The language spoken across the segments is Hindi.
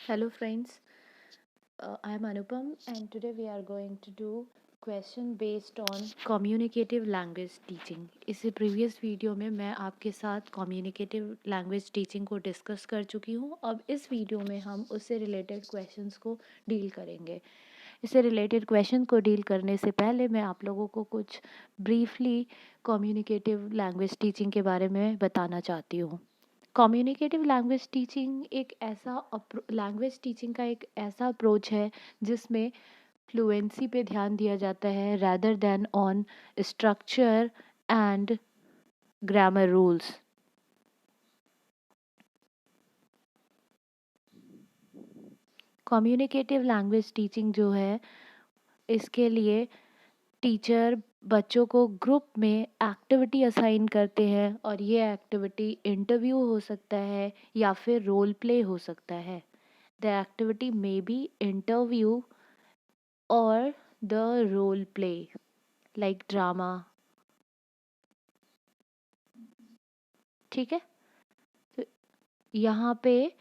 Hello friends, I am Anupam and today we are going to do question based on communicative language teaching. इससे प्रीवियस वीडियो में मैं आपके साथ communicative language teaching को डिस्कस कर चुकी हूँ. अब इस वीडियो में हम उससे रिलेटेड क्वेश्चंस को डील करेंगे. इससे रिलेटेड क्वेश्चन को डील करने से पहले मैं आप लोगों को कुछ ब्रीफली कम्युनिकेटिव लैंग्वेज टीचिंग के बारे में बताना चाहती हूँ. कम्युनिकेटिव लैंग्वेज टीचिंग एक ऐसा लैंग्वेज टीचिंग का एक ऐसा अप्रोच है जिसमें फ्लुएंसी पे ध्यान दिया जाता है rather than on structure and grammar rules. Communicative language teaching जो है इसके लिए टीचर बच्चों को ग्रुप में एक्टिविटी असाइन करते हैं और ये एक्टिविटी इंटरव्यू हो सकता है या फिर रोल प्ले हो सकता है. The activity may be interview or the role play like drama. ठीक है, तो यहाँ पे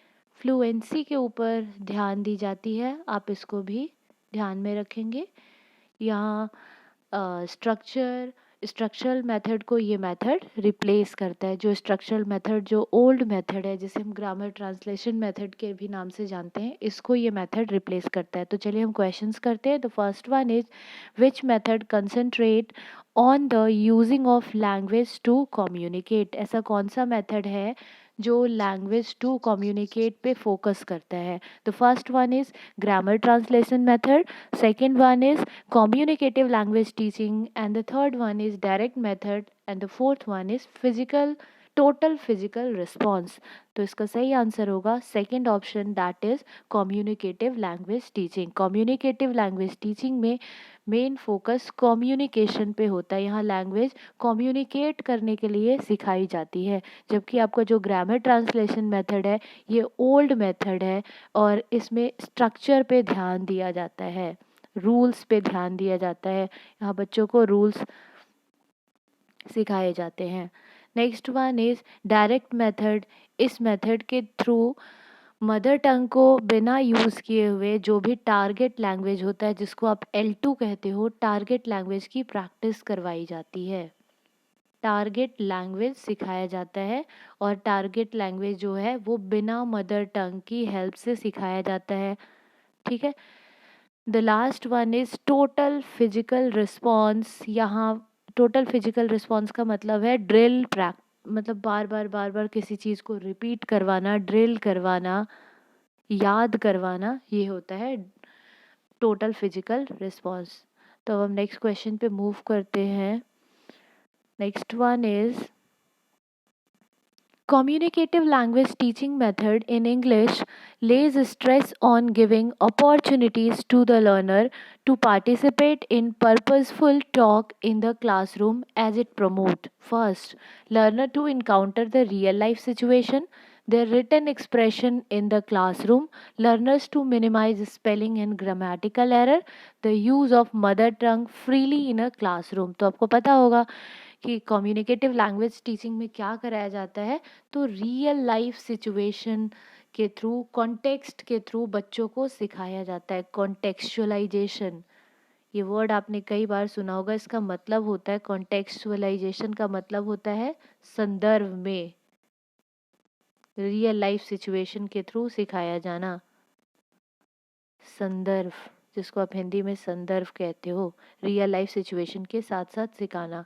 फ्लुएंसी के ऊपर ध्यान दी जाती है, आप इसको भी ध्यान में रखेंगे. यहाँ स्ट्रक्चरल मेथड को ये मेथड रिप्लेस करता है. जो स्ट्रक्चरल मेथड जो ओल्ड मेथड है जिसे हम ग्रामर ट्रांसलेशन मेथड के भी नाम से जानते हैं, इसको ये मेथड रिप्लेस करता है. तो चलिए हम क्वेश्चंस करते हैं. The first one is which method concentrate on the using of language to communicate. ऐसा कौन सा मेथड है जो लैंग्वेज टू कम्युनिकेट पे फोकस करता है. The first one is grammar translation method, second one is communicative language teaching, and the third one is direct method, and the fourth one is total physical response. तो इसका सही आंसर होगा second option, that is communicative language teaching. Communicative language teaching में मेन फोकस कम्युनिकेशन पे होता है. यहाँ लैंग्वेज कम्युनिकेट करने के लिए सिखाई जाती है, जबकि आपका जो ग्रामर ट्रांसलेशन मेथड है ये ओल्ड मेथड है और इसमें स्ट्रक्चर पे ध्यान दिया जाता है, रूल्स पे ध्यान दिया जाता है. यहाँ बच्चों को रूल्स सिखाए जाते हैं. Next one is direct method. इस मेथड के थ्रू मदर टंग को बिना यूज़ किए हुए जो भी टारगेट लैंग्वेज होता है, जिसको आप L2 कहते हो, टारगेट लैंग्वेज की प्रैक्टिस करवाई जाती है. टारगेट लैंग्वेज सिखाया जाता है और टारगेट लैंग्वेज जो है वो बिना मदर टंग की हेल्प से सिखाया जाता है. ठीक है. The last one is total physical response. यहाँ टोटल फिजिकल रिस्पॉन्स का मतलब है ड्रिल मतलब बार बार किसी चीज़ को रिपीट करवाना, ड्रिल करवाना, याद करवाना, ये होता है टोटल फिजिकल रिस्पॉन्स. तो अब हम नेक्स्ट क्वेश्चन पे मूव करते हैं. Next one is communicative language teaching method in English lays stress on giving opportunities to the learner to participate in purposeful talk in the classroom as it promote first learner to encounter the real life situation, their written expression in the classroom, learners to minimize spelling and grammatical error, the use of mother tongue freely in a classroom. तो आपको पता होगा कि कम्युनिकेटिव लैंग्वेज टीचिंग में क्या कराया जाता है. तो रियल लाइफ सिचुएशन के थ्रू, कॉन्टेक्स्ट के थ्रू बच्चों को सिखाया जाता है. कॉन्टेक्चुअलाइजेशन, ये वर्ड आपने कई बार सुना होगा. इसका मतलब होता है, कॉन्टेक्चुअलाइजेशन का मतलब होता है संदर्भ में, रियल लाइफ सिचुएशन के थ्रू सिखाया जाना. संदर्भ, जिसको आप हिंदी में संदर्भ कहते हो, रियल लाइफ सिचुएशन के साथ साथ सिखाना.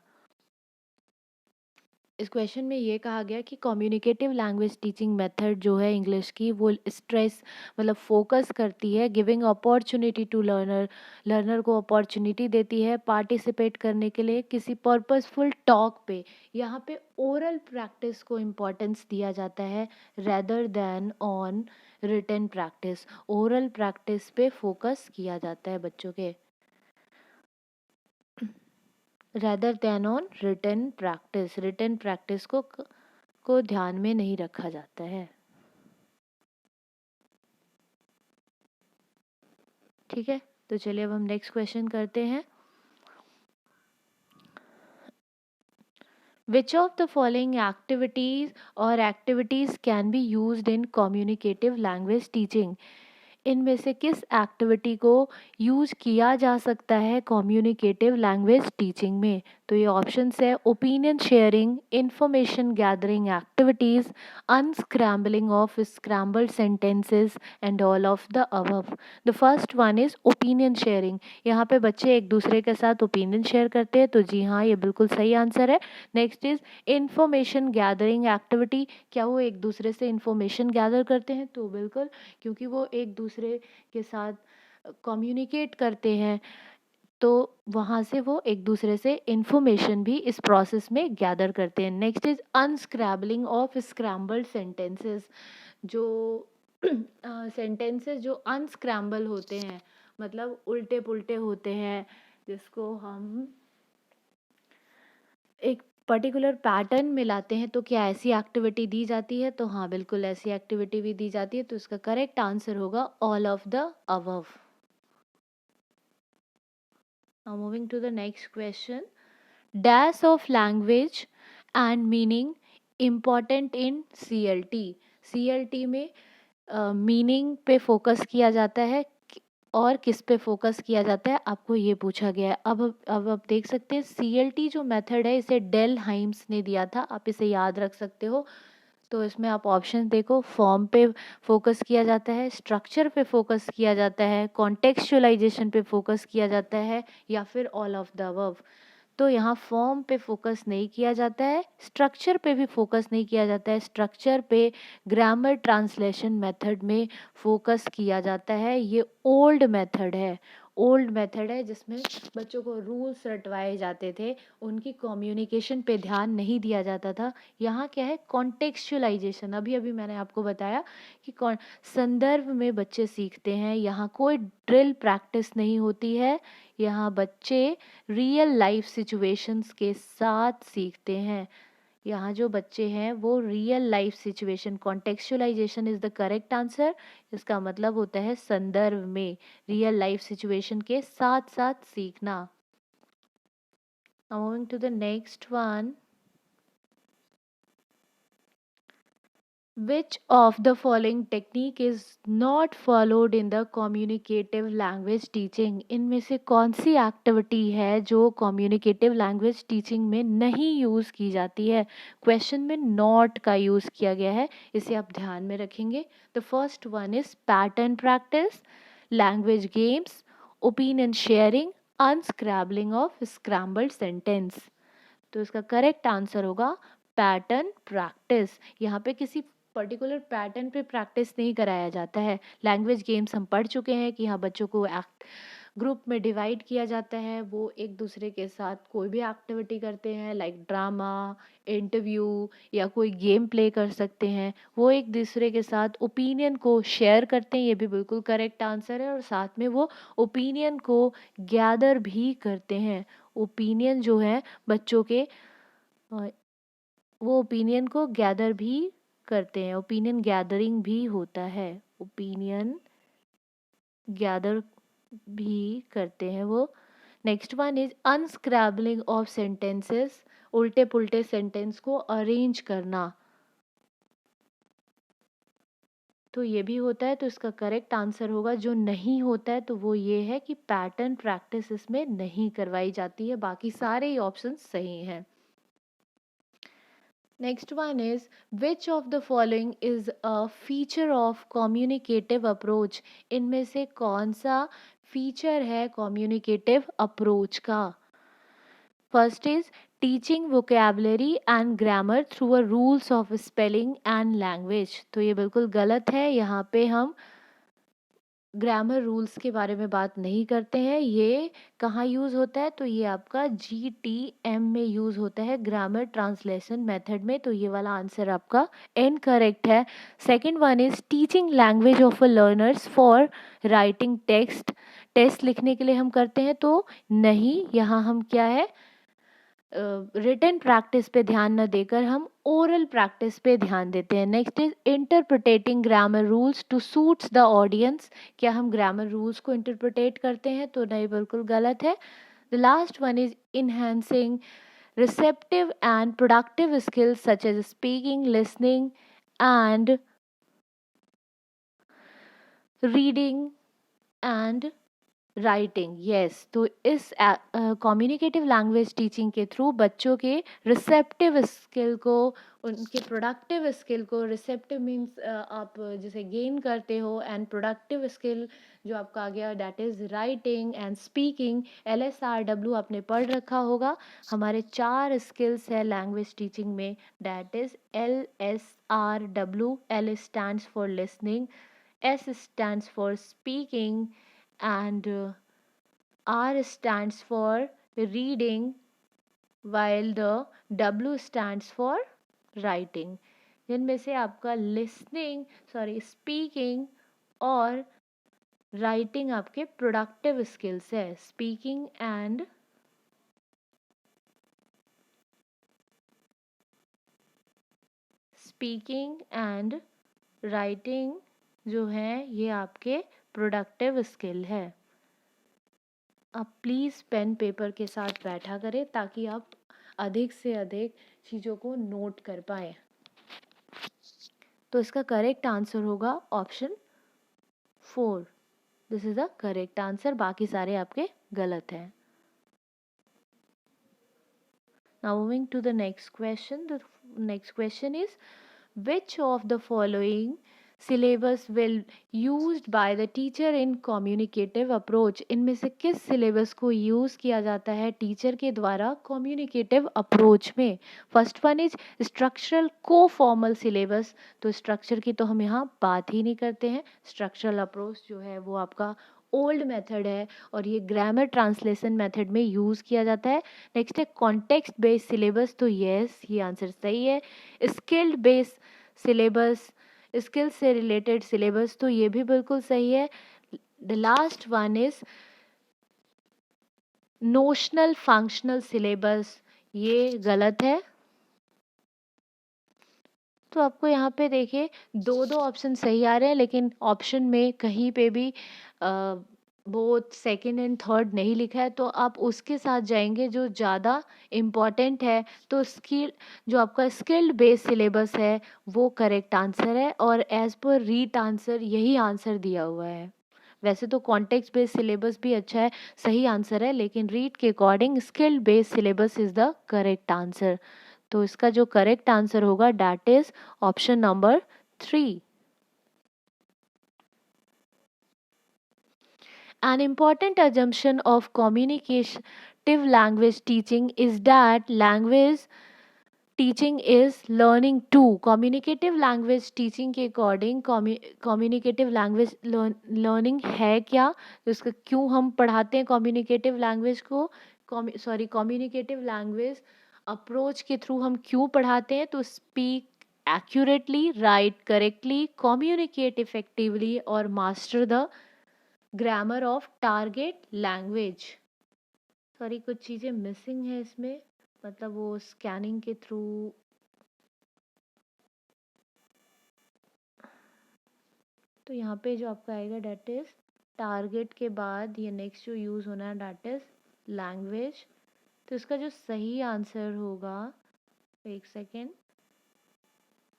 इस क्वेश्चन में ये कहा गया कि कम्युनिकेटिव लैंग्वेज टीचिंग मेथड जो है इंग्लिश की, वो स्ट्रेस मतलब फोकस करती है गिविंग अपॉर्चुनिटी टू लर्नर को अपॉर्चुनिटी देती है पार्टिसिपेट करने के लिए किसी पर्पसफुल टॉक पे. यहाँ पे ओरल प्रैक्टिस को इम्पोर्टेंस दिया जाता है rather than on written practice. Oral practice पे फोकस किया जाता है बच्चों के, rather than on written practice. Written practice को ध्यान में नहीं रखा जाता है. ठीक है, तो चलिए अब हम नेक्स्ट क्वेश्चन करते हैं. Which of the following activities can be used in communicative language teaching? इनमें से किस एक्टिविटी को यूज किया जा सकता है कम्युनिकेटिव लैंग्वेज टीचिंग में? तो ये ऑप्शंस है opinion sharing, information gathering activities, unscrambling of scrambled sentences and all of the above. The first one is opinion sharing. यहाँ पे बच्चे एक दूसरे के साथ ओपिनियन शेयर करते हैं, तो जी हाँ, ये बिल्कुल सही आंसर है। Next is information gathering activity. क्या वो एक दूसरे से इंफॉर्मेशन गैदर करते हैं? तो बिल्कुल, क्योंकि वो एक दूसरे के साथ कम्युनिकेट करते हैं, तो वहाँ से वो एक दूसरे से इंफॉर्मेशन भी इस प्रोसेस में गैदर करते हैं। Next is unscrambling of scrambled sentences. जो सेंटेंसेस जो अनस्क्रैम्बल होते हैं, मतलब उल्टे पुल्टे होते हैं, जिसको हम एक पर्टिकुलर पैटर्न में लाते हैं, तो क्या ऐसी एक्टिविटी दी जाती है? तो हाँ, बिल्कुल ऐसी एक्टिविटी भी दी जाती है। तो इसका करेक्ट आंसर होगा all of the above. Now moving to the next question. Dash of language and meaning important in CLT। CLT में मीनिंग पे फोकस किया जाता है और किस पे फोकस किया जाता है, आपको ये पूछा गया है। अब आप देख सकते हैं CLT जो मेथड है इसे डेल हाइम्स ने दिया था, आप इसे याद रख सकते हो। तो इसमें आप ऑप्शन देखो, फॉर्म पे फोकस किया जाता है, स्ट्रक्चर पे फोकस किया जाता है, कॉन्टेक्चुअलाइजेशन पे फोकस किया जाता है, या फिर ऑल ऑफ द अबव। तो यहाँ फॉर्म पे फोकस नहीं किया जाता है, स्ट्रक्चर पे भी फोकस नहीं किया जाता है। स्ट्रक्चर पे ग्रामर ट्रांसलेशन मेथड में फोकस किया जाता है। ये ओल्ड मेथड है, ओल्ड मेथड है जिसमें बच्चों को रूल्स रटवाए जाते थे, उनकी कम्युनिकेशन पे ध्यान नहीं दिया जाता था। यहाँ क्या है, कॉन्टेक्चुअलाइजेशन। अभी अभी मैंने आपको बताया कि संदर्भ में बच्चे सीखते हैं। यहाँ कोई ड्रिल प्रैक्टिस नहीं होती है, यहाँ बच्चे रियल लाइफ सिचुएशंस के साथ सीखते हैं। यहाँ जो बच्चे हैं वो real life situation, contextualisation is the correct answer. इसका मतलब होता है संदर्भ में, रियल लाइफ सिचुएशन के साथ साथ सीखना। Moving to the next one. Which of the following technique is not followed in the communicative language teaching? इनमें से कौन सी एक्टिविटी है जो communicative language teaching में नहीं यूज़ की जाती है? क्वेश्चन में नॉट का यूज़ किया गया है, इसे आप ध्यान में रखेंगे। The first one is pattern practice, language games, opinion sharing, unscrambling of scrambled sentence. तो इसका करेक्ट आंसर होगा पैटर्न प्रैक्टिस। यहाँ पे किसी पर्टिकुलर पैटर्न पे प्रैक्टिस नहीं कराया जाता है। लैंग्वेज गेम्स हम पढ़ चुके हैं कि यहाँ बच्चों को ग्रुप में डिवाइड किया जाता है, वो एक दूसरे के साथ कोई भी एक्टिविटी करते हैं, लाइक ड्रामा, इंटरव्यू या कोई गेम प्ले कर सकते हैं। वो एक दूसरे के साथ ओपिनियन को शेयर करते हैं, ये भी बिल्कुल करेक्ट आंसर है। और साथ में वो ओपिनियन को गैदर भी करते हैं। ओपिनियन जो है बच्चों के, वो ओपिनियन को गैदर भी करते हैं, ओपिनियन गैदरिंग भी होता है, ओपिनियन गैदर भी करते हैं वो। Next one is unscrambling of sentences, उल्टे पुल्टे सेंटेंस को अरेंज करना, तो ये भी होता है। तो इसका करेक्ट आंसर होगा, जो नहीं होता है तो वो ये है कि पैटर्न प्रैक्टिस इसमें नहीं करवाई जाती है, बाकी सारे ही ऑप्शन सही हैं। Next one is, which of the following is a feature of communicative approach? इनमें से कौन सा फीचर है communicative approach का? First is teaching vocabulary and grammar through a rules of spelling and language। तो ये बिल्कुल गलत है, यहाँ पे हम ग्रामर रूल्स के बारे में बात नहीं करते हैं। ये कहाँ यूज़ होता है? तो ये आपका GTM में यूज़ होता है, ग्रामर ट्रांसलेशन मेथड में। तो ये वाला आंसर आपका इनकरेक्ट है। Second one is teaching language of a learners for writing text. Test लिखने के लिए हम करते हैं, तो नहीं, यहाँ हम क्या है, रिटन प्रैक्टिस पे ध्यान न देकर हम ओरल प्रैक्टिस पे ध्यान देते हैं। Next is interpreting grammar rules to suits the audience. क्या हम ग्रामर रूल्स को इंटरप्रिटेट करते हैं? तो नहीं, बिल्कुल गलत है। The last one is enhancing receptive and productive skills such as speaking, listening and reading and writing. Yes, तो इस कम्युनिकेटिव लैंग्वेज टीचिंग के थ्रू बच्चों के रिसेप्टिव स्किल को, उनके प्रोडक्टिव स्किल को, रिसेप्टिव मीन्स आप जैसे गेन करते हो, एंड प्रोडक्टिव स्किल जो आपका आ गया that is writing and speaking. LSRW आपने पढ़ रखा होगा। हमारे 4 स्किल्स है लैंग्वेज टीचिंग में, that is LSRW। L stands for listening, S stands for speaking, and R stands for reading, while the W stands for writing। जिनमें से आपका listening, speaking और writing आपके productive skills है। स्पीकिंग एंड राइटिंग जो है ये आपके प्रोडक्टिव स्किल है। आप प्लीज़ पेन पेपर के साथ बैठा करें ताकि आप अधिक से अधिक चीज़ों को नोट कर पाएँ। तो इसका करेक्ट आंसर होगा option 4। This is the correct answer, बाकी सारे आपके गलत हैं। Now moving to the next question. The next question is, which of the following syllabus will used by the teacher in communicative approach? इनमें से किस सिलेबस को यूज़ किया जाता है टीचर के द्वारा कम्युनिकेटिव अप्रोच में? फर्स्ट वन इज स्ट्रक्चरल को फॉर्मल सिलेबस। तो स्ट्रक्चर की तो हम यहाँ बात ही नहीं करते हैं। स्ट्रक्चरल अप्रोच जो है वो आपका ओल्ड मेथड है और ये ग्रामर ट्रांसलेशन मेथड में यूज़ किया जाता है। नेक्स्ट है कॉन्टेक्स्ट बेस्ड सिलेबस। तो यस, ये आंसर सही है। स्किल्ड बेस्ड सिलेबस, स्किल से रिलेटेड सिलेबस, तो ये भी बिल्कुल सही है। The last one is notional functional syllabus, ये गलत है। तो आपको यहाँ पे देखिए दो ऑप्शन सही आ रहे हैं, लेकिन ऑप्शन में कहीं पे भी बोथ सेकंड एंड थर्ड नहीं लिखा है, तो आप उसके साथ जाएंगे जो ज़्यादा इम्पॉर्टेंट है। तो स्किल जो आपका स्किल्ड बेस्ड सिलेबस है वो करेक्ट आंसर है, और एज पर रीट आंसर यही आंसर दिया हुआ है। वैसे तो कॉन्टेक्स्ट बेस्ड सिलेबस भी अच्छा है, सही आंसर है, लेकिन रीट के according skilled based syllabus is the correct answer. तो इसका जो करेक्ट आंसर होगा that is option number 3। An important assumption of communicative language teaching is that language teaching is learning too. Communicative language teaching के अकॉर्डिंग कम्युनिकेटिव लैंग्वेज लर्निंग है क्या? तो इसका क्यों हम पढ़ाते हैं कम्युनिकेटिव लैंग्वेज को, कम्युनिकेटिव लैंग्वेज अप्रोच के थ्रू हम क्यों पढ़ाते हैं? तो speak accurately, write correctly, communicate effectively और master the grammar of target language. कुछ चीज़ें मिसिंग है इसमें, मतलब वो स्कैनिंग के थ्रू। तो यहाँ पे जो आपका आएगा डेट इज टारगेट के बाद ये नेक्स्ट जो यूज़ होना है डेट इज लैंग्वेज। तो इसका जो सही आंसर होगा, एक second,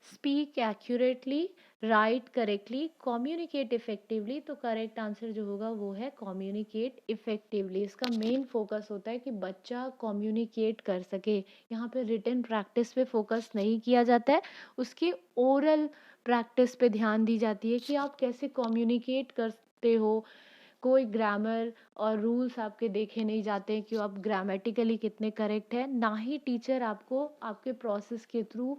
speak accurately, write correctly, communicate effectively. तो करेक्ट आंसर जो होगा वो है कम्युनिकेट इफेक्टिवली। इसका मेन फोकस होता है कि बच्चा कम्युनिकेट कर सके। यहाँ पे रिटन प्रैक्टिस पे फोकस नहीं किया जाता है, उसकी ओरल प्रैक्टिस पे ध्यान दी जाती है कि आप कैसे कम्युनिकेट करते हो। कोई ग्रामर और रूल्स आपके देखे नहीं जाते हैं कि आप ग्रामेटिकली कितने करेक्ट हैं। ना ही टीचर आपको आपके प्रोसेस के थ्रू,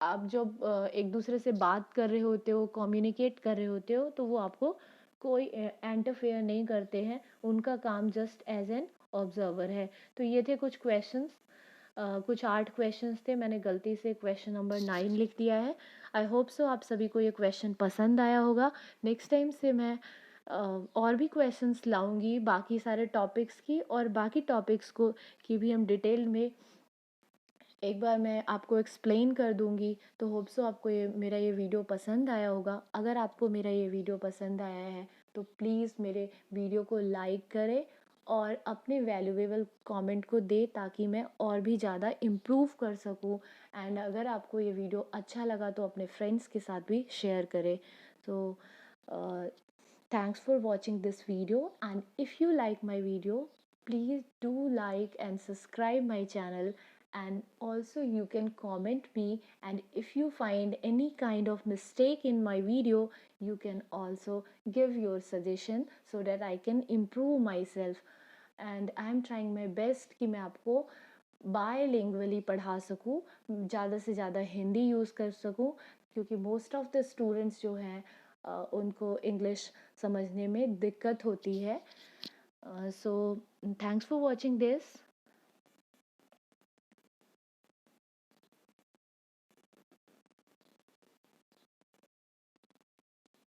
आप जब एक दूसरे से बात कर रहे होते हो, कम्युनिकेट कर रहे होते हो, तो वो आपको कोई इंटरफेयर नहीं करते हैं। उनका काम जस्ट एज एन ऑब्जर्वर है। तो ये थे कुछ क्वेश्चंस, कुछ 8 क्वेश्चंस थे। मैंने गलती से क्वेश्चन नंबर 9 लिख दिया है। आई होप सो आप सभी को ये क्वेश्चन पसंद आया होगा। नेक्स्ट टाइम से मैं और भी क्वेश्चंस लाऊंगी बाकी सारे टॉपिक्स की, और बाकी टॉपिक्स को की भी हम डिटेल में एक बार मैं आपको एक्सप्लेन कर दूंगी। तो होप सो आपको मेरा ये वीडियो पसंद आया होगा। अगर आपको मेरा ये वीडियो पसंद आया है तो प्लीज़ मेरे वीडियो को लाइक करें और अपने वैल्यूएबल कमेंट को दे, ताकि मैं और भी ज़्यादा इम्प्रूव कर सकूं। एंड अगर आपको ये वीडियो अच्छा लगा तो अपने फ्रेंड्स के साथ भी शेयर करें। तो Thanks for watching this video, and if you like my video, please do like and subscribe my channel, and also you can comment me, and if you find any kind of mistake in my video, you can also give your suggestion so that I can improve myself. And I am trying my best कि मैं आपको बायलिंगुअली पढ़ा सकूँ, ज़्यादा से ज़्यादा हिंदी यूज़ कर सकूँ, क्योंकि मोस्ट ऑफ द स्टूडेंट्स जो हैं उनको इंग्लिश समझने में दिक्कत होती है. So thanks for watching this.